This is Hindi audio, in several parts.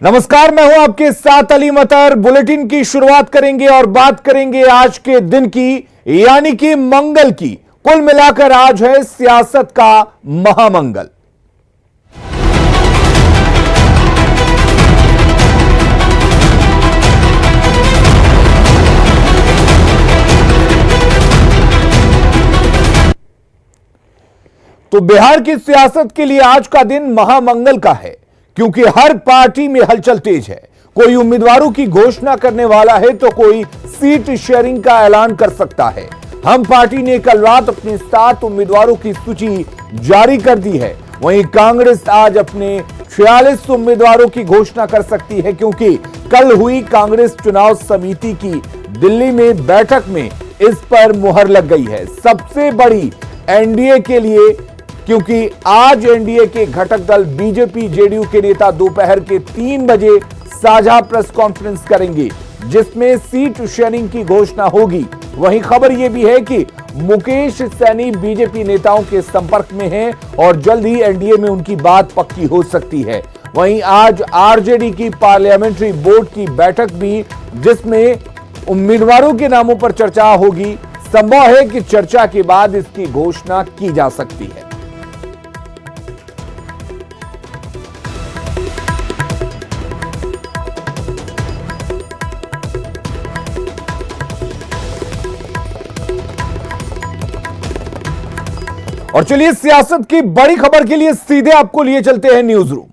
नमस्कार, मैं हूं आपके साथ अली मतर। बुलेटिन की शुरुआत करेंगे और बात करेंगे आज के दिन की, यानी कि मंगल की। कुल मिलाकर आज है सियासत का महामंगल। तो बिहार की सियासत के लिए आज का दिन महामंगल का है, क्योंकि हर पार्टी में हलचल तेज है। कोई उम्मीदवारों की घोषणा करने वाला है तो कोई सीट शेयरिंग का ऐलान कर सकता है। हम पार्टी ने कल रात अपने 7 उम्मीदवारों की सूची जारी कर दी है। वहीं कांग्रेस आज अपने 46 उम्मीदवारों की घोषणा कर सकती है, क्योंकि कल हुई कांग्रेस चुनाव समिति की दिल्ली में बैठक में इस पर मुहर लग गई है। सबसे बड़ी एनडीए के लिए, क्योंकि आज एनडीए के घटक दल बीजेपी जेडीयू के नेता दोपहर के 3 बजे साझा प्रेस कॉन्फ्रेंस करेंगे, जिसमें सीट शेयरिंग की घोषणा होगी। वहीं खबर यह भी है कि मुकेश सहनी बीजेपी नेताओं के संपर्क में हैं और जल्द ही एनडीए में उनकी बात पक्की हो सकती है। वहीं आज आरजेडी की पार्लियामेंट्री बोर्ड की बैठक भी, जिसमें उम्मीदवारों के नामों पर चर्चा होगी। संभव है कि चर्चा के बाद इसकी घोषणा की जा सकती है। और चलिए सियासत की बड़ी खबर के लिए सीधे आपको लिए चलते हैं न्यूज रूम।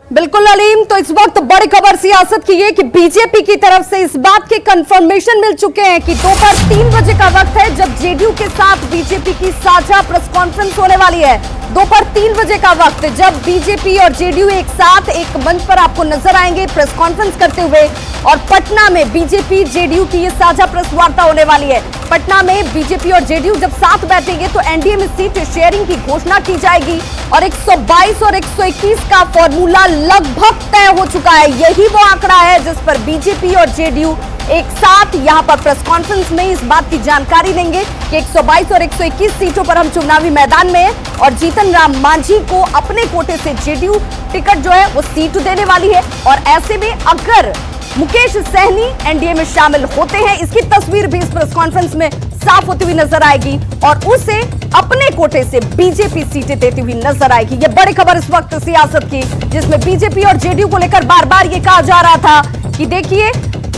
बिल्कुल अलीम, तो इस वक्त बड़ी खबर सियासत की है कि बीजेपी की तरफ से इस बात के कंफर्मेशन मिल चुके हैं कि दोपहर 3 बजे का वक्त है जब जेडीयू के साथ बीजेपी की साझा प्रेस कॉन्फ्रेंस होने वाली है। दोपहर 3 बजे का वक्त जब बीजेपी और जेडीयू एक साथ एक मंच पर आपको नजर आएंगे प्रेस कॉन्फ्रेंस करते हुए। और पटना में बीजेपी जेडीयू की ये साझा प्रेस वार्ता होने वाली है। पटना में बीजेपी और जेडीयू जब साथ बैठेंगे तो एनडीए में सीट शेयरिंग की घोषणा की जाएगी और 122 और 121 का फॉर्मूला लगभग तय हो चुका है। यही वो आंकड़ा है जिस पर बीजेपी और जेडीयू एक साथ यहां पर प्रेस कॉन्फ्रेंस में इस बात की जानकारी देंगे कि 122 और 121 सीटों पर हम चुनावी मैदान में हैं और जीतन राम मांझी को अपने कोटे से जेडीयू टिकट जो है वो सीट देने वाली है। और ऐसे में अगर मुकेश सहनी एनडीए में शामिल होते हैं, इसकी तस्वीर भी इस प्रेस कॉन्फ्रेंस में साफ होती हुई नजर आएगी और उसे अपने कोटे से बीजेपी सीटें देती हुई नजर आएगी। ये बड़ी खबर इस वक्त सियासत की, जिसमें बीजेपी और जेडीयू को लेकर बार बार ये कहा जा रहा था कि देखिए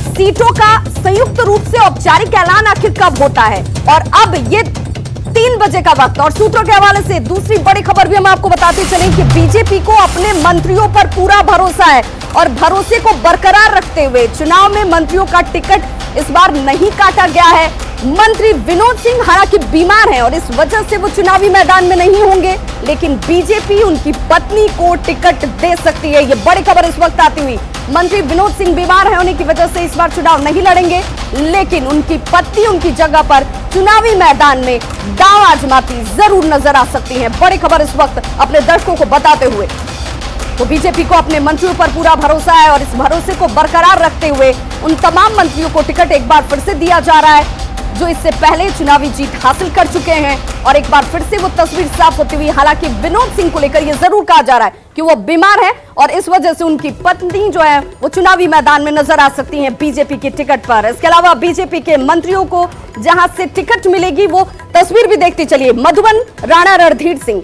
सीटों का संयुक्त रूप से औपचारिक ऐलान आखिर कब होता है। और अब ये 3 बजे का वक्त। और सूत्रों के हवाले से दूसरी बड़ी खबर भी हम आपको बताते चलें कि बीजेपी को अपने मंत्रियों पर पूरा भरोसा है और भरोसे को बरकरार रखते हुए चुनाव में मंत्रियों का टिकट इस बार नहीं काटा गया है। मंत्री विनोद सिंह हालांकि बीमार हैं और इस वजह से वो चुनावी मैदान में नहीं होंगे, लेकिन बीजेपी उनकी पत्नी को टिकट दे सकती है। ये बड़ी खबर इस वक्त आती हुई। मंत्री विनोद सिंह बीमार होने की वजह से इस बार चुनाव नहीं लड़ेंगे, लेकिन उनकी पत्नी उनकी जगह पर चुनावी मैदान में दांव आजमाती जरूर नजर आ सकती है। बड़ी खबर इस वक्त अपने दर्शकों को बताते हुए। तो बीजेपी को अपने मंत्रियों पर पूरा भरोसा है और इस भरोसे को बरकरार रखते हुए उन तमाम मंत्रियों को टिकट एक बार फिर से दिया जा रहा है जो इससे पहले चुनावी जीत हासिल कर चुके हैं। और एक बार फिर से वो तस्वीर साफ होती हुई। हालांकि विनोद सिंह को लेकर यह जरूर कहा जा रहा है कि वो बीमार है और इस वजह से उनकी पत्नी जो है वो चुनावी मैदान में नजर आ सकती है बीजेपी की टिकट पर। इसके अलावा बीजेपी के मंत्रियों को जहां से टिकट मिलेगी वो तस्वीर भी देखते चलिए। मधुबन, राणा रणधीर सिंह,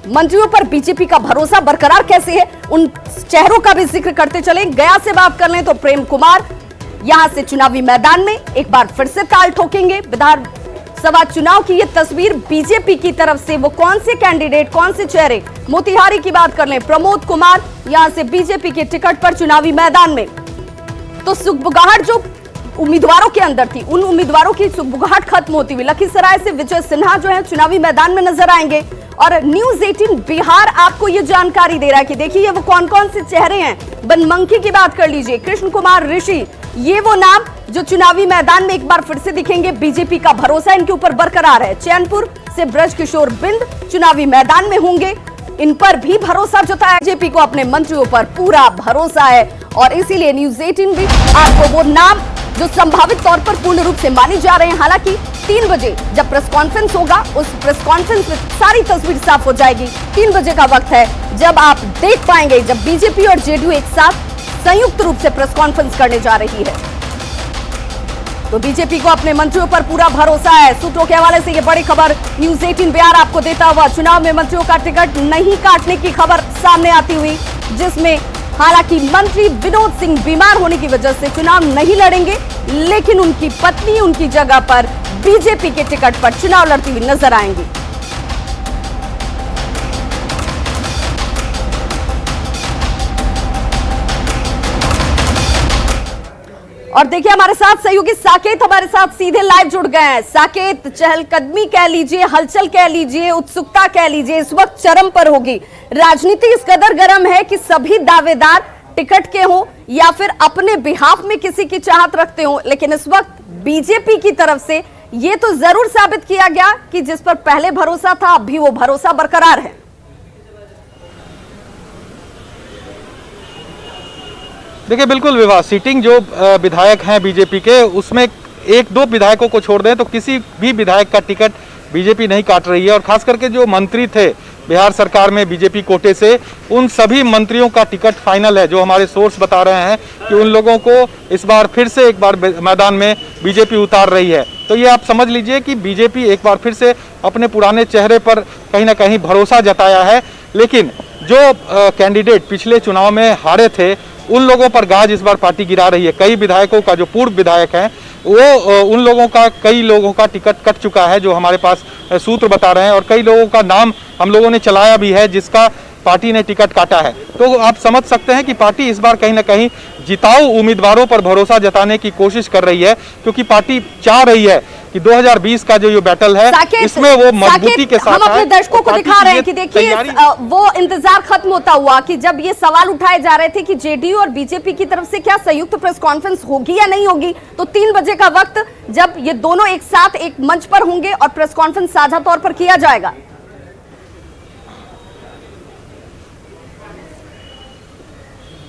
मंत्रियों पर बीजेपी का भरोसा बरकरार कैसे है, उन चेहरों का भी जिक्र करते चले। गया से बात कर लें तो प्रेम कुमार यहां से चुनावी मैदान में एक बार फिर से ताल ठोकेंगे। विधानसभा चुनाव की यह तस्वीर बीजेपी की तरफ से वो कौन से कैंडिडेट, कौन से चेहरे। मोतिहारी की बात कर लें, प्रमोद कुमार यहां से बीजेपी के टिकट पर चुनावी मैदान में। तो सुगबुगाहट जो उम्मीदवारों के अंदर थी, उन उम्मीदवारों की सुगबुगाहट खत्म होती हुई लखीसराय से विजय सिन्हा जो है चुनावी मैदान में नजर आएंगे। और न्यूज 18 बिहार आपको ये जानकारी दे रहा है कि देखिए ये वो कौन कौन से चेहरे हैं। बनमंकी की बात कर लीजिए, कृष्ण कुमार ऋषि, ये वो नाम जो चुनावी मैदान में एक बार फिर से दिखेंगे। बीजेपी का भरोसा इनके ऊपर बरकरार है। चैनपुर से ब्रजकिशोर बिंद चुनावी मैदान में होंगे, इन पर भी भरोसा जताया। बीजेपी को अपने मंत्रियों पर पूरा भरोसा है और इसीलिए न्यूज 18 भी आपको वो नाम जो संभावित तौर पर पूर्ण रूप से माने जा रहे हैं। हालांकि 3 बजे जब प्रेस कॉन्फ्रेंस होगा, उस प्रेस कॉन्फ्रेंस में सारी तस्वीर साफ हो जाएगी। 3 बजे का वक्त है जब आप देख पाएंगे जब बीजेपी और जेडीयू एक साथ संयुक्त रूप से प्रेस कॉन्फ्रेंस करने जा रही है। तो बीजेपी को अपने मंत्रियों पर पूरा भरोसा है। सूत्रों के हवाले से यह बड़ी खबर न्यूज 18 बिहार आपको देता हुआ चुनाव में मंत्रियों का टिकट नहीं काटने की खबर सामने आती हुई, जिसमें हालांकि मंत्री विनोद सिंह बीमार होने की वजह से चुनाव नहीं लड़ेंगे, लेकिन उनकी पत्नी उनकी जगह पर बीजेपी के टिकट पर चुनाव लड़ती हुई नजर आएंगी। और देखिए हमारे साथ सहयोगी साकेत हमारे साथ सीधे लाइव जुड़ गए हैं। साकेत, चहलकदमी कह लीजिए, हलचल कह लीजिए, उत्सुकता कह लीजिए, इस वक्त चरम पर होगी। राजनीति इस कदर गर्म है कि सभी दावेदार टिकट के हों या फिर अपने बिहाफ में किसी की चाहत रखते हों, लेकिन इस वक्त बीजेपी की तरफ से यह तो जरूर साबित किया गया कि जिस पर पहले भरोसा था अब भी वो भरोसा बरकरार है। देखिए बिल्कुल विवाह, सीटिंग जो विधायक हैं बीजेपी के, उसमें एक दो विधायकों को छोड़ दें तो किसी भी विधायक का टिकट बीजेपी नहीं काट रही है। और खास करके जो मंत्री थे बिहार सरकार में बीजेपी कोटे से, उन सभी मंत्रियों का टिकट फाइनल है। जो हमारे सोर्स बता रहे हैं कि उन लोगों को इस बार फिर से एक बार मैदान में बीजेपी उतार रही है। तो ये आप समझ लीजिए कि बीजेपी एक बार फिर से अपने पुराने चेहरे पर कहीं ना कहीं भरोसा जताया है। लेकिन जो कैंडिडेट पिछले चुनाव में हारे थे, उन लोगों पर गाज इस बार पार्टी गिरा रही है। कई विधायकों का, जो पूर्व विधायक हैं, वो उन लोगों का, कई लोगों का टिकट कट चुका है, जो हमारे पास सूत्र बता रहे हैं। और कई लोगों का नाम हम लोगों ने चलाया भी है जिसका पार्टी ने टिकट काटा है। तो आप समझ सकते हैं कि पार्टी इस बार कहीं ना कहीं जिताऊ उम्मीदवारों पर भरोसा जताने की कोशिश कर रही है, क्योंकि पार्टी चाह रही है कि 2020 का जो ये बैटल है इसमें वो मजबूती के साथ हम अपने दर्शकों को दिखा रहे हैं कि देखिए वो इंतजार खत्म होता हुआ कि जब ये सवाल उठाए जा रहे थे कि जेडीयू और बीजेपी की तरफ से क्या संयुक्त प्रेस कॉन्फ्रेंस होगी या नहीं होगी, तो 3 बजे का वक्त जब ये दोनों एक साथ एक मंच पर होंगे और प्रेस कॉन्फ्रेंस साझा तौर पर किया जाएगा।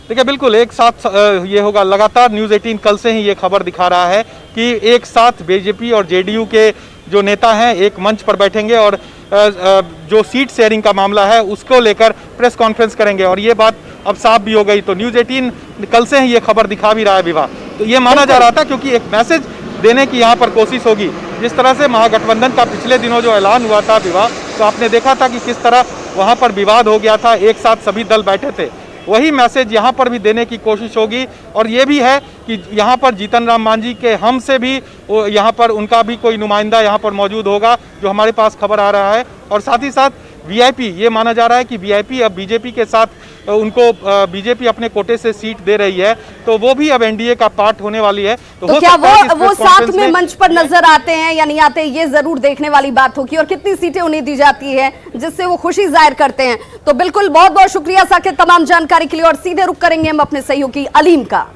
देखिए बिल्कुल एक साथ ये होगा। लगातार न्यूज़ 18 कल से ही ये खबर दिखा रहा है कि एक साथ बीजेपी और जेडीयू के जो नेता हैं एक मंच पर बैठेंगे और जो सीट शेयरिंग का मामला है उसको लेकर प्रेस कॉन्फ्रेंस करेंगे। और ये बात अब साफ भी हो गई। तो न्यूज़ 18 कल से ही ये खबर दिखा भी रहा है विवाह। तो ये माना जा रहा था क्योंकि एक मैसेज देने की यहाँ पर कोशिश होगी। जिस तरह से महागठबंधन का पिछले दिनों जो ऐलान हुआ था विवाह, तो आपने देखा था कि किस तरह वहाँ पर विवाद हो गया था, एक साथ सभी दल बैठे थे। वही मैसेज यहाँ पर भी देने की कोशिश होगी। और ये भी है कि यहाँ पर जीतन राम मांझी के हम से भी यहाँ पर उनका भी कोई नुमाइंदा यहाँ पर मौजूद होगा, जो हमारे पास खबर आ रहा है। और साथ ही साथ वीआईपी, ये माना जा रहा है कि वीआईपी अब बीजेपी के साथ, उनको बीजेपी अपने कोटे से सीट दे रही है, तो वो भी अब एनडीए का पार्ट होने वाली है। तो क्या वो साथ में मंच पर नजर आते हैं या नहीं आते, ये जरूर देखने वाली बात होगी। और कितनी सीटें उन्हें दी जाती है जिससे वो खुशी जाहिर करते हैं। तो बिल्कुल बहुत बहुत शुक्रिया साकेत तमाम जानकारी के लिए। और सीधे रुख करेंगे हम अपने सहयोगी अलीम का।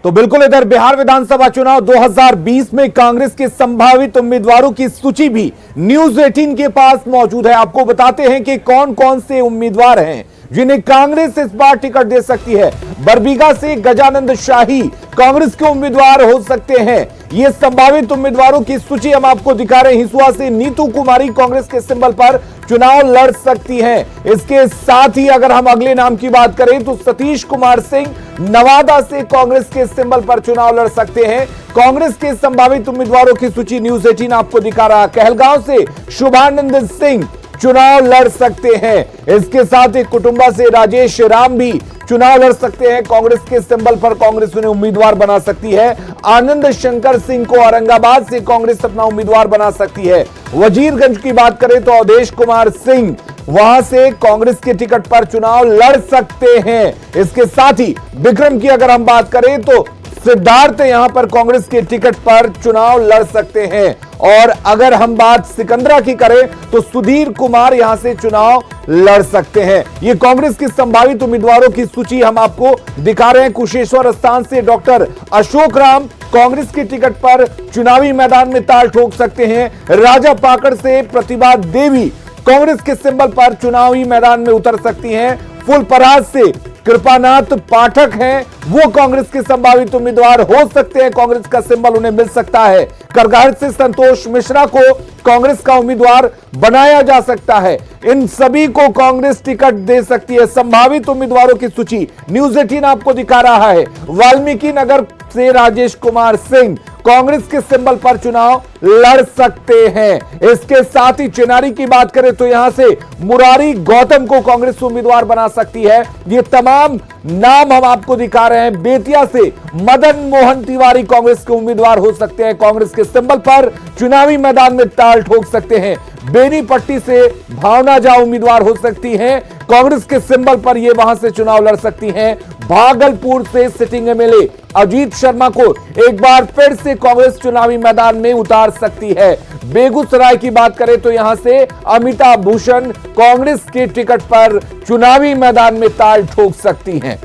तो बिल्कुल इधर बिहार विधानसभा चुनाव 2020 में कांग्रेस के संभावित उम्मीदवारों की सूची भी न्यूज 18 के पास मौजूद है। आपको बताते हैं कि कौन कौन से उम्मीदवार हैं जिन्हें कांग्रेस इस बार टिकट दे सकती है। बरबीघा से गजानंद शाही कांग्रेस के उम्मीदवार हो सकते हैं। ये संभावित उम्मीदवारों की सूची हम आपको दिखा रहे हैं। हिसुआ से नीतू कुमारी कांग्रेस के सिंबल पर चुनाव लड़ सकती हैं। इसके साथ ही अगर हम अगले नाम की बात करें तो सतीश कुमार सिंह नवादा से कांग्रेस के सिंबल पर चुनाव लड़ सकते हैं। कांग्रेस के संभावित उम्मीदवारों की सूची न्यूज 18 आपको दिखा रहा है। कहलगांव से शुभानंद सिंह चुनाव लड़ सकते हैं। इसके साथ ही कुटुंबा से राजेश राम भी चुनाव लड़ सकते हैं। कांग्रेस के सिंबल पर कांग्रेस उन्हें उम्मीदवार बना सकती है। आनंद शंकर सिंह को औरंगाबाद से कांग्रेस अपना उम्मीदवार बना सकती है। वजीरगंज की बात करें तो अवधेश कुमार सिंह वहां से कांग्रेस के टिकट पर चुनाव लड़ सकते हैं। इसके साथ ही विक्रम की अगर हम बात करें तो सिद्धार्थ यहां पर कांग्रेस के टिकट पर चुनाव लड़ सकते हैं। और अगर हम बात सिकंदरा की करें तो सुधीर कुमार यहां से चुनाव लड़ सकते हैं। ये कांग्रेस के संभावित उम्मीदवारों की सूची हम आपको दिखा रहे हैं। कुशेश्वर स्थान से डॉक्टर अशोक राम कांग्रेस के टिकट पर चुनावी मैदान में ताल ठोक सकते हैं। राजा पाकड़ से प्रतिभा देवी कांग्रेस के सिंबल पर चुनावी मैदान में उतर सकती हैं। फुलपरास से कृपानाथ पाठक हैं, वो कांग्रेस के संभावित उम्मीदवार हो सकते हैं। कांग्रेस का सिंबल उन्हें मिल सकता है। करगाहट से संतोष मिश्रा को कांग्रेस का उम्मीदवार बनाया जा सकता है। इन सभी को कांग्रेस टिकट दे सकती है। संभावित उम्मीदवारों की सूची न्यूज 18 आपको दिखा रहा है। वाल्मीकि नगर से राजेश कुमार सिंह कांग्रेस के सिंबल पर चुनाव लड़ सकते हैं। इसके साथ ही चिनारी की बात करें तो यहां से मुरारी गौतम को कांग्रेस उम्मीदवार बना सकती है। ये तमाम नाम हम आपको दिखा रहे हैं। बेतिया से मदन मोहन तिवारी कांग्रेस के उम्मीदवार हो सकते हैं, कांग्रेस के सिंबल पर चुनावी मैदान में ताल ठोक सकते हैं। बेनीपट्टी से भावना झा उम्मीदवार हो सकती हैं, कांग्रेस के सिंबल पर ये वहां से चुनाव लड़ सकती हैं। भागलपुर से सिटिंग एमएलए अजीत शर्मा को एक बार फिर से कांग्रेस चुनावी मैदान में उतार सकती है। बेगूसराय की बात करें तो यहां से अमिताभ भूषण कांग्रेस के टिकट पर चुनावी मैदान में ताल ठोक सकती हैं।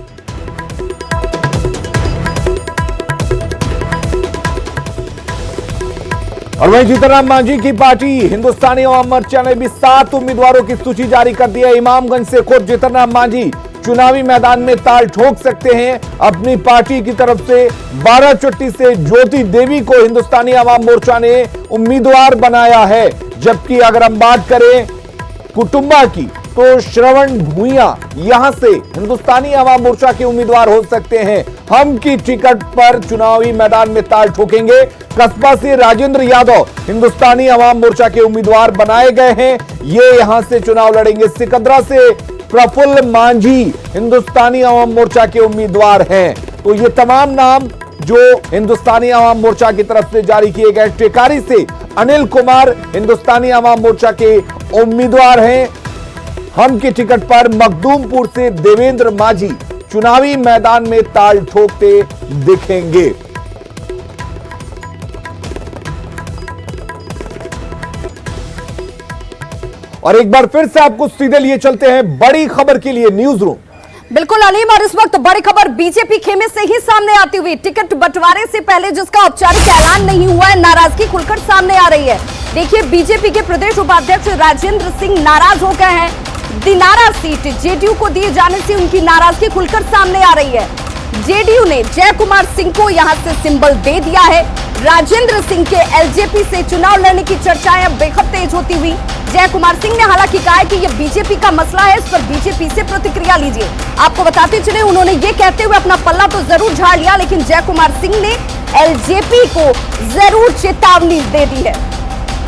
और वहीं जीतनराम मांझी की पार्टी हिंदुस्तानी अवाम मोर्चा ने भी 7 उम्मीदवारों की सूची जारी कर दी है। इमामगंज से खुद जीतनराम मांझी चुनावी मैदान में ताल ठोक सकते हैं। अपनी पार्टी की तरफ से 12 चुट्टी से ज्योति देवी को हिंदुस्तानी अवाम मोर्चा ने उम्मीदवार बनाया है। जबकि अगर हम बात करें कुटुंबा की तो श्रवण भूइया यहां से हिंदुस्तानी अवाम मोर्चा के उम्मीदवार हो सकते हैं। हम की टिकट पर चुनावी मैदान में ताल ठोकेंगे। कस्बा से राजेंद्र यादव हिंदुस्तानी अवाम मोर्चा के उम्मीदवार बनाए गए हैं, ये यहां से चुनाव लड़ेंगे। सिकंदरा से प्रफुल्ल मांझी हिंदुस्तानी अवाम मोर्चा के उम्मीदवार हैं। तो ये तमाम नाम जो हिंदुस्तानी अवाम मोर्चा की तरफ से जारी किए गए। टेकारी से अनिल कुमार हिंदुस्तानी अवाम मोर्चा के उम्मीदवार हैं। हम की टिकट पर मखदूमपुर से देवेंद्र माझी चुनावी मैदान में ताल ठोकते दिखेंगे। और एक बार फिर से आपको सीधे लिए चलते हैं बड़ी खबर के लिए न्यूज रूम। बिल्कुल अलीम, और इस वक्त बड़ी खबर बीजेपी खेमे से ही सामने आती हुई। टिकट बंटवारे से पहले जिसका औपचारिक ऐलान नहीं हुआ है, नाराजगी खुलकर सामने आ रही है। देखिए, बीजेपी के प्रदेश उपाध्यक्ष राजेंद्र सिंह नाराज हो गए हैं। दिनारा सीट जेडीयू को दिए जाने से उनकी नाराजगी खुलकर सामने आ रही है। जेडीयू ने जय कुमार सिंह को यहां से सिंबल दे दिया है। राजेंद्र सिंह के एलजेपी से चुनाव लड़ने की चर्चाएं अब बेहद तेज होती हुई। जय कुमार सिंह ने हालांकि कहा है कि यह बीजेपी का मसला है, इस पर बीजेपी से प्रतिक्रिया लीजिए। आपको बताते चले, उन्होंने ये कहते हुए अपना पल्ला तो जरूर झाड़ लिया, लेकिन जय कुमार सिंह ने एलजेपी को जरूर चेतावनी दे दी है।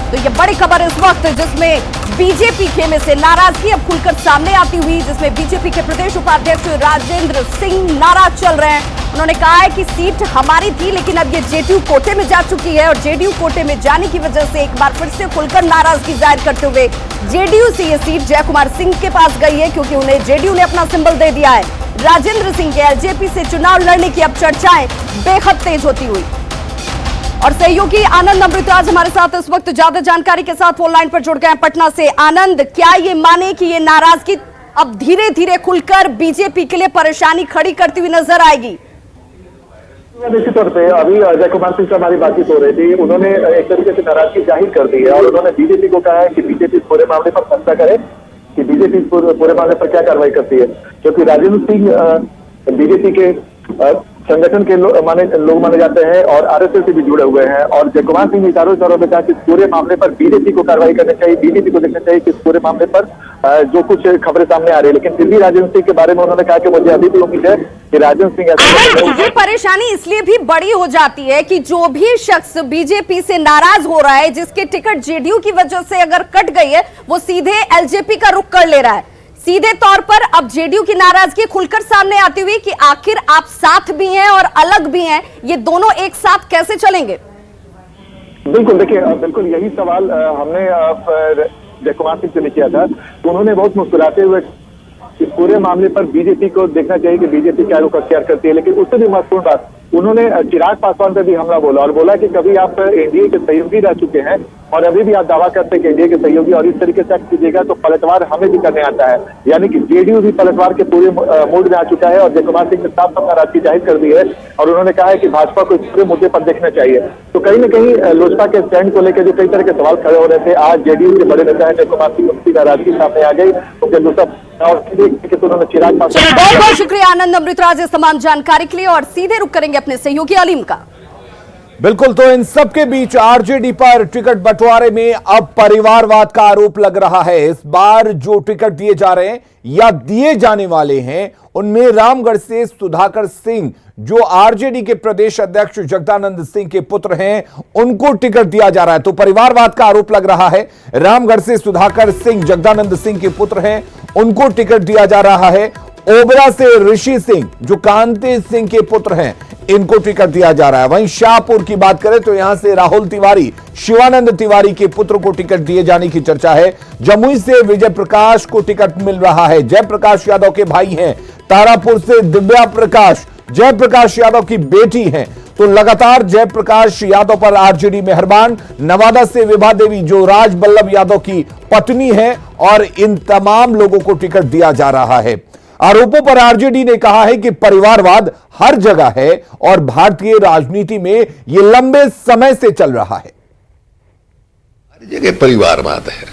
तो ये बड़ी खबर इस वक्त जिसमें बीजेपी खेमे से नाराजगी अब खुलकर सामने आती हुई, जिसमें बीजेपी के प्रदेश उपाध्यक्ष राजेंद्र सिंह नाराज चल रहे हैं। उन्होंने कहा है कि सीट हमारी थी, लेकिन अब ये जेडीयू कोटे में जा चुकी है और जेडीयू कोटे में जाने की वजह से एक बार फिर से खुलकर नाराजगी जाहिर करते हुए जेडीयू से ये सीट जय कुमार सिंह के पास गई है, क्योंकि उन्हें जेडीयू ने अपना सिंबल दे दिया है। राजेंद्र सिंह के एलजेपी से चुनाव लड़ने की अब चर्चाएं बेहद तेज होती हुई। और सहयोगी आनंद अमृतराज हमारे साथ इस वक्त ज्यादा जानकारी के साथ फोन लाइन पर जुड़ गए हैं पटना से। आनंद, क्या ये माने कि ये नाराजगी अब धीरे धीरे खुलकर बीजेपी के लिए परेशानी खड़ी करती हुई नजर आएगी? निश्चित तौर पे अभी जय कुमार सिंह से हमारी बातचीत हो रही थी, उन्होंने एक तरीके से नाराजगी जाहिर कर दी है और उन्होंने बीजेपी को कहा है कि बीजेपी पूरे मामले पर चर्चा करे कि बीजेपी पूरे मामले पर क्या कार्रवाई करती है। क्योंकि राजेंद्र सिंह बीजेपी के संगठन के लोग माने जाते हैं और आरएसएस से भी जुड़े हुए हैं। और जय कुमार सिंह ने चारों तरफ में कहा कि पूरे मामले पर बीजेपी को कार्रवाई करनी चाहिए, बीजेपी को देखना चाहिए कि इस पूरे मामले पर जो कुछ खबरें सामने आ रही है। लेकिन फिर भी राजेंद्र सिंह के बारे में उन्होंने कहा कि मुझे अभी भी उम्मीद है कि राजेंद्र सिंह ये परेशानी इसलिए भी बड़ी हो जाती है कि जो भी शख्स बीजेपी से नाराज हो रहा है, जिसके टिकट जेडीयू की वजह से अगर कट गई है, वो सीधे एलजेपी का रुख कर ले रहा है। सीधे तौर पर अब जेडीयू की नाराजगी खुलकर सामने आती हुई कि आखिर आप साथ भी हैं और अलग भी हैं, ये दोनों एक साथ कैसे चलेंगे? बिल्कुल, देखिए, बिल्कुल यही सवाल हमने जय कुमार सिंह से भी किया था। तो उन्होंने बहुत मुस्कुराते हुए इस पूरे मामले पर बीजेपी को देखना चाहिए कि बीजेपी क्या रुख अख्तियार करती है। लेकिन उससे भी महत्वपूर्ण बात, उन्होंने चिराग पासवान पर भी हमला बोला और बोला कि कभी आप एनडीए के सहयोगी रह चुके हैं और अभी भी आप दावा करते हैं कि एनडीए के सहयोगी, और इस तरीके से आप कीजिएगा तो पलटवार हमें भी करने आता है। यानी कि जेडीयू भी पलटवार के पूरे मूड में आ चुका है और जय कुमार सिंह ने साफ साफ नाराजगी जाहिर कर दी है और उन्होंने कहा है कि भाजपा को इस पूरे मुद्दे पर देखना चाहिए। तो कहीं न कहीं लोजपा के स्टैंड को लेकर जो कई तरह के सवाल खड़े हो रहे थे, आज जेडीयू के बड़े नेता है जय कुमार सिंह, उनकी नाराजगी सामने आ गई। उनके दूसरा उन्होंने चिराग पासवान। बहुत बहुत शुक्रिया आनंद अमृतराज इस तमाम जानकारी के लिए, और सीधे रुक करेंगे अपने सहयोगी अलीम का। बिल्कुल, तो इन सबके बीच आरजेडी पर टिकट बंटवारे में अब परिवारवाद का आरोप लग रहा है। इस बार जो टिकट दिए जा रहे हैं या दिए जाने वाले हैं, उनमें रामगढ़ से सुधाकर सिंह, जो आरजेडी के प्रदेश अध्यक्ष जगदानंद सिंह के पुत्र हैं, उनको टिकट दिया जा रहा है। तो परिवारवाद का आरोप लग रहा है। रामगढ़ से सुधाकर सिंह जगदानंद सिंह के पुत्र हैं, उनको टिकट दिया जा रहा है। ओबरा से ऋषि सिंह, जो कांति सिंह के पुत्र हैं, इनको टिकट दिया जा रहा है। वहीं शाहपुर की बात करें तो यहां से राहुल तिवारी, शिवानंद तिवारी के पुत्र को टिकट दिए जाने की चर्चा है। जमुई से विजय प्रकाश को टिकट मिल रहा है। जयप्रकाश यादव के भाई हैं। तारापुर से दिव्या प्रकाश जयप्रकाश यादव की बेटी हैं। तो लगातार जयप्रकाश यादव पर आरजेडी मेहरबान। नवादा से विभा देवी, जो राज बल्लभ यादव की पत्नी है, और इन तमाम लोगों को टिकट दिया जा रहा है। आरोपों पर आरजेडी ने कहा है कि परिवारवाद हर जगह है और भारतीय राजनीति में यह लंबे समय से चल रहा है। हर जगह परिवारवाद है।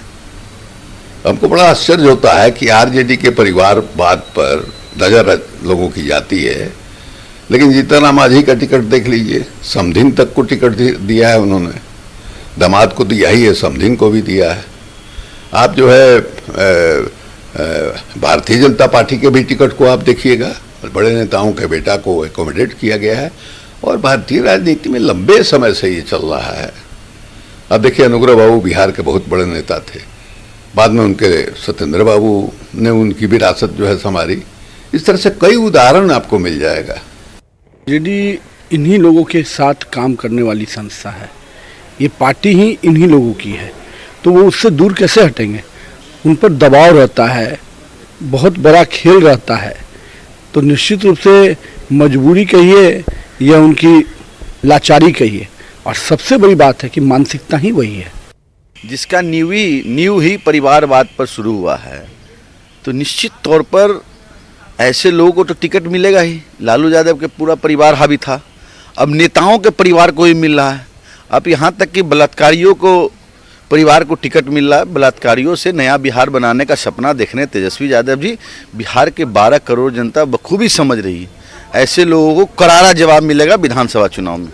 हमको बड़ा आश्चर्य होता है कि आरजेडी के परिवारवाद पर नजर लोगों की जाती है, लेकिन जीतन राम मांझी का टिकट देख लीजिए, समधिन तक को टिकट दिया है उन्होंने। दामाद को दिया ही है, समधिन को भी दिया है। आप जो है भारतीय जनता पार्टी के भी टिकट को आप देखिएगा, बड़े नेताओं के बेटा को एकोमोडेट किया गया है, और भारतीय राजनीति में लंबे समय से ये चल रहा है। अब देखिए, अनुग्रह बाबू बिहार के बहुत बड़े नेता थे, बाद में उनके सत्येंद्र बाबू ने उनकी विरासत जो है संभाली। इस तरह से कई उदाहरण आपको मिल जाएगा। आरजेडी इन्हीं लोगों के साथ काम करने वाली संस्था है, ये पार्टी ही इन्हीं लोगों की है, तो वो उससे दूर कैसे हटेंगे? उन पर दबाव रहता है, बहुत बड़ा खेल रहता है। तो निश्चित रूप से मजबूरी कहिए या उनकी लाचारी कहिए, और सबसे बड़ी बात है कि मानसिकता ही वही है। जिसका नींव ही परिवारवाद पर शुरू हुआ है, तो निश्चित तौर पर ऐसे लोगों को तो टिकट मिलेगा ही। लालू यादव के पूरा परिवार हावी था, अब नेताओं के परिवार को ही मिल रहा है। अब यहाँ तक कि बलात्कारियों को परिवार को टिकट मिल रहा है। बलात्कारियों से नया बिहार बनाने का सपना देखने तेजस्वी यादव जी बिहार के 12 करोड़ जनता बखूबी समझ रही है। ऐसे लोगों को करारा जवाब मिलेगा विधानसभा चुनाव में।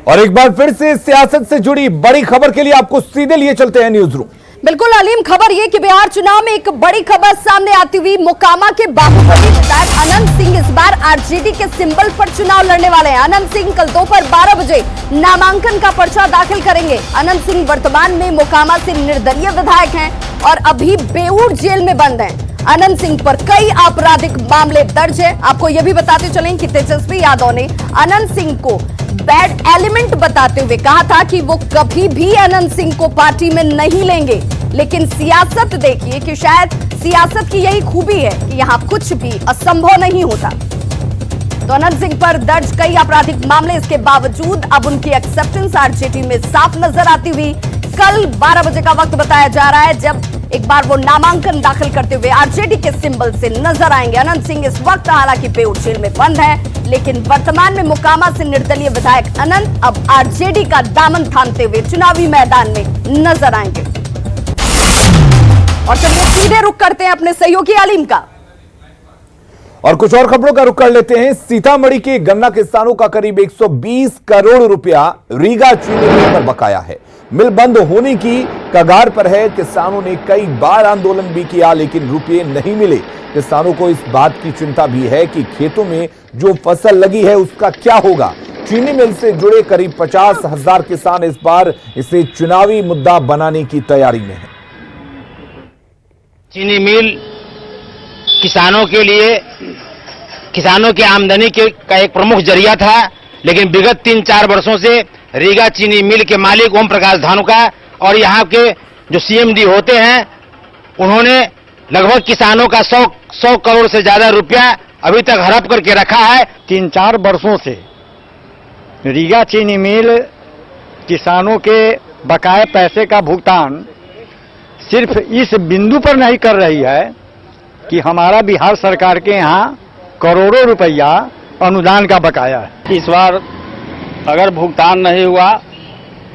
और एक बार फिर से सियासत से जुड़ी बड़ी खबर के लिए आपको सीधे लिए चलते हैं न्यूज रूम। बिल्कुल अलीम, खबर ये कि बिहार चुनाव में एक बड़ी खबर सामने आती हुई। मोकामा के बाहुबली विधायक अनंत सिंह इस बार आरजेडी के सिंबल पर चुनाव लड़ने वाले हैं। अनंत सिंह कल दोपहर 12 बजे नामांकन का पर्चा दाखिल करेंगे। अनंत सिंह वर्तमान में मोकामा से निर्दलीय विधायक हैं और अभी बेऊर जेल में बंद हैं। अनंत सिंह पर कई आपराधिक मामले दर्ज है। आपको यह भी बताते चलें कि तेजस्वी यादव ने अनंत सिंह को बैड एलिमेंट बताते हुए कहा था कि वो कभी भी अनंत सिंह को पार्टी में नहीं लेंगे। लेकिन सियासत देखिए कि शायद सियासत की यही खूबी है कि यहां कुछ भी असंभव नहीं होता। तो अनंत सिंह पर दर्ज कई आपराधिक मामले, इसके बावजूद अब उनकी एक्सेप्टेंस आरजेडी में साफ नजर आती हुई। कल 12 बजे का वक्त बताया जा रहा है जब एक बार वो नामांकन दाखिल करते हुए आरजेडी के सिंबल से नजर आएंगे। अनंत सिंह इस वक्त हालांकि बेऊर जेल में बंद है, लेकिन वर्तमान में मोकामा से निर्दलीय विधायक अनंत अब आरजेडी का दामन थामते हुए चुनावी मैदान में नजर आएंगे। और चलिए सीधे रुख करते हैं अपने सहयोगी अलीम का। और कुछ और खबरों का रुख कर लेते हैं। सीतामढ़ी के गन्ना किसानों का करीब 120 करोड़ रुपया रीगा चीनी मिल पर बकाया है। मिल बंद होने की कगार पर है। किसानों ने कई बार आंदोलन भी किया, लेकिन रुपये नहीं मिले। किसानों को इस बात की चिंता भी है कि खेतों में जो फसल लगी है उसका क्या होगा। चीनी मिल से जुड़े करीब 50,000 किसान इस बार इसे चुनावी मुद्दा बनाने की तैयारी में है। चीनी मिल किसानों के लिए, किसानों की आमदनी का एक प्रमुख जरिया था, लेकिन विगत 3-4 वर्षों से रीगा चीनी मिल के मालिक ओम प्रकाश धानुका और यहाँ के जो सीएमडी होते हैं, उन्होंने लगभग किसानों का 100 करोड़ से ज्यादा रुपया अभी तक हड़प करके रखा है। 3-4 वर्षों से रीगा चीनी मिल किसानों के बकाए पैसे का भुगतान सिर्फ इस बिंदु पर नहीं कर रही है कि हमारा बिहार सरकार के यहाँ करोड़ों रुपया अनुदान का बकाया है। इस बार अगर भुगतान नहीं हुआ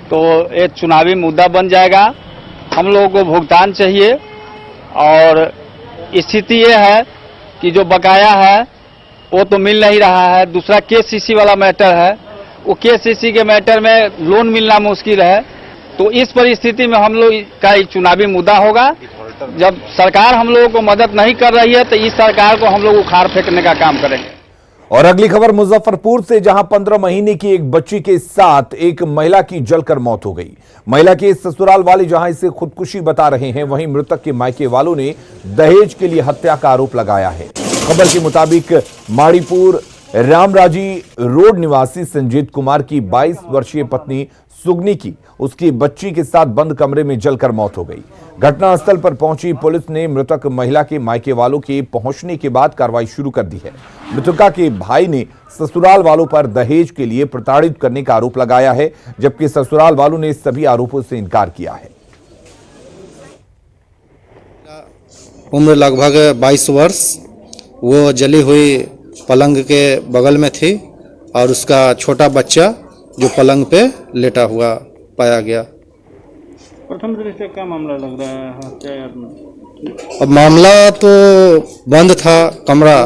तो एक चुनावी मुद्दा बन जाएगा। हम लोगों को भुगतान चाहिए, और स्थिति ये है कि जो बकाया है वो तो मिल नहीं रहा है। दूसरा केसीसी वाला मैटर है, वो केसीसी के मैटर में लोन मिलना मुश्किल है। तो इस परिस्थिति में हम लोग का एक चुनावी मुद्दा होगा। जब सरकार हम लोगों को मदद नहीं कर रही है तो इस सरकार को हम लोग उखाड़ फेंकने का काम करेंगे। और अगली खबर मुजफ्फरपुर से, जहां 15 महीने की एक बच्ची के साथ एक महिला की जलकर मौत हो गई। महिला के ससुराल वाले जहां इसे खुदकुशी बता रहे हैं, वहीं मृतक के मायके वालों ने दहेज के लिए हत्या का आरोप लगाया है। खबर के मुताबिक माड़ीपुर रामराजी रोड निवासी संजीत कुमार की 22 वर्षीय पत्नी सुगनी की उसकी बच्ची के साथ बंद कमरे में जलकर मौत हो गई। घटनास्थल पर पहुंची पुलिस ने मृतक महिला के मायके वालों के पहुंचने के बाद कार्रवाई शुरू कर दी है। मृतका के भाई ने ससुराल वालों पर दहेज के लिए प्रताड़ित करने का आरोप लगाया है, जबकि ससुराल वालों ने सभी आरोपों से इनकार किया है। उम्र लगभग 22 वर्ष, वो जली हुई पलंग के बगल में थी और उसका छोटा बच्चा जो पलंग पे लेटा हुआ पाया गया। प्रथम दृष्टया क्या मामला लग रहा है हत्या? अब मामला तो बंद था कमरा,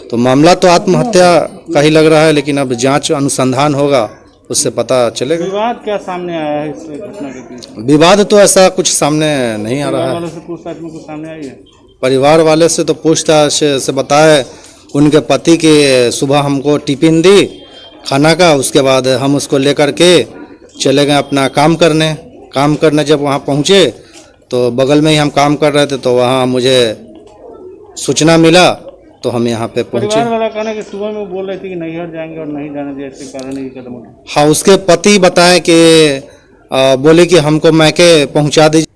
तो मामला तो आत्महत्या का ही लग रहा है, लेकिन अब जांच अनुसंधान होगा उससे पता चलेगा। विवाद क्या सामने आया है इस घटना के पीछे? विवाद तो ऐसा कुछ सामने नहीं आ रहा है। पूछताछ में कुछ सामने आई है? परिवार वाले से तो पूछताछ से बताए उनके पति के सुबह हमको टिफिन दी खाना का, उसके बाद हम उसको लेकर के चले गए अपना काम करने। जब वहाँ पहुँचे तो बगल में ही हम काम कर रहे थे, तो वहाँ मुझे सूचना मिला तो हम यहाँ पे पहुँचे। परिवार वाला कहना कि सुबह में बोल रहे थे कि नैहर जाएंगे और नहीं जाने दिया, इसके कारण ये कदम उठा। हाँ, उसके पति बताए कि बोले कि हमको मैके पहुँचा दीजिए।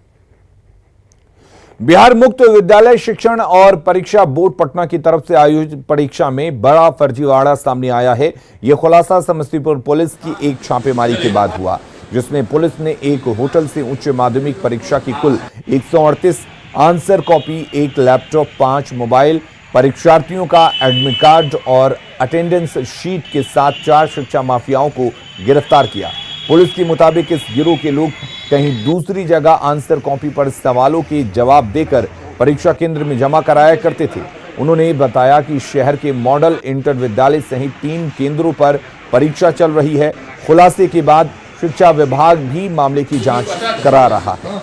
बिहार मुक्त विद्यालय शिक्षण और परीक्षा बोर्ड पटना की तरफ से आयोजित परीक्षा में बड़ा फर्जीवाड़ा सामने आया है। यह खुलासा समस्तीपुर पुलिस की एक छापेमारी के बाद हुआ, जिसमें पुलिस ने एक होटल से उच्च माध्यमिक परीक्षा की कुल 138 आंसर कॉपी, एक लैपटॉप, 5 मोबाइल, परीक्षार्थियों का एडमिट कार्ड और अटेंडेंस शीट के साथ 4 शिक्षा माफियाओं को गिरफ्तार किया। पुलिस के मुताबिक इस गिरोह के लोग कहीं दूसरी जगह आंसर कॉपी पर सवालों के जवाब देकर परीक्षा केंद्र में जमा कराया करते थे। उन्होंने बताया कि शहर के मॉडल इंटर विद्यालय सहित 3 केंद्रों पर परीक्षा चल रही है। खुलासे के बाद शिक्षा विभाग भी मामले की जांच करा रहा है।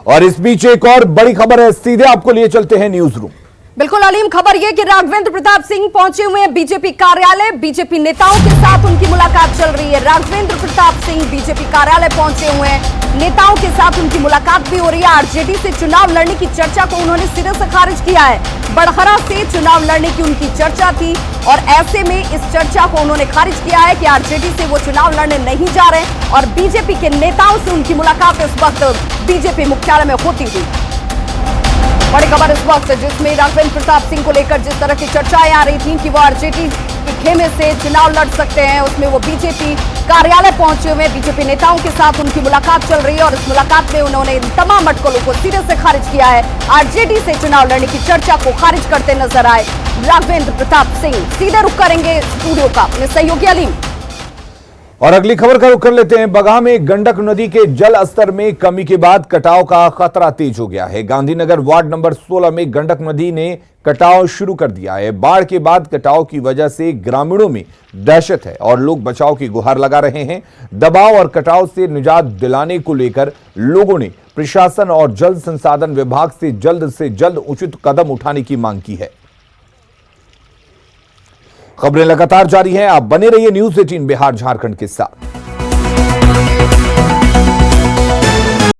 और इस बीच एक और बड़ी खबर है, सीधे आपको लिए चलते हैं न्यूज रूम। बिल्कुल अलीम, खबर यह कि राघवेंद्र प्रताप सिंह पहुंचे हुए हैं बीजेपी कार्यालय। बीजेपी नेताओं के साथ उनकी मुलाकात चल रही है। राघवेंद्र प्रताप सिंह बीजेपी कार्यालय पहुंचे हुए हैं, नेताओं के साथ उनकी मुलाकात भी हो रही है। आरजेडी से चुनाव लड़ने की चर्चा को उन्होंने सिरे से खारिज किया है। बड़हरा से चुनाव लड़ने की उनकी चर्चा थी और ऐसे में इस चर्चा को उन्होंने खारिज किया है कि आरजेडी से वो चुनाव लड़ने नहीं जा रहे और बीजेपी के नेताओं से उनकी मुलाकात इस वक्त बीजेपी मुख्यालय में होती हुई। बड़ी खबर इस वक्त जिसमें राघवेंद्र प्रताप सिंह को लेकर जिस तरह की चर्चाएं आ रही थी कि वो आरजेडी के खेमे से चुनाव लड़ सकते हैं, उसमें वो बीजेपी कार्यालय पहुंचे हुए बीजेपी नेताओं के साथ उनकी मुलाकात चल रही है और इस मुलाकात में उन्होंने इन तमाम अटकलों को सिरे से खारिज किया है। आरजेडी से चुनाव लड़ने की चर्चा को खारिज करते नजर आए राघवेंद्र प्रताप सिंह। सीधे रुख करेंगे स्टूडियो का अपने सहयोगी अलीम। और अगली खबर का रुख कर लेते हैं। बगहा में गंडक नदी के जल स्तर में कमी के बाद कटाव का खतरा तेज हो गया है। गांधीनगर वार्ड नंबर 16 में गंडक नदी ने कटाव शुरू कर दिया है। बाढ़ के बाद कटाव की वजह से ग्रामीणों में दहशत है और लोग बचाव की गुहार लगा रहे हैं। दबाव और कटाव से निजात दिलाने को लेकर लोगों ने प्रशासन और जल संसाधन विभाग से जल्द उचित कदम उठाने की मांग की है। खबरें लगातार जारी हैं, आप बने रहिए न्यूज़ 18 बिहार झारखंड के साथ।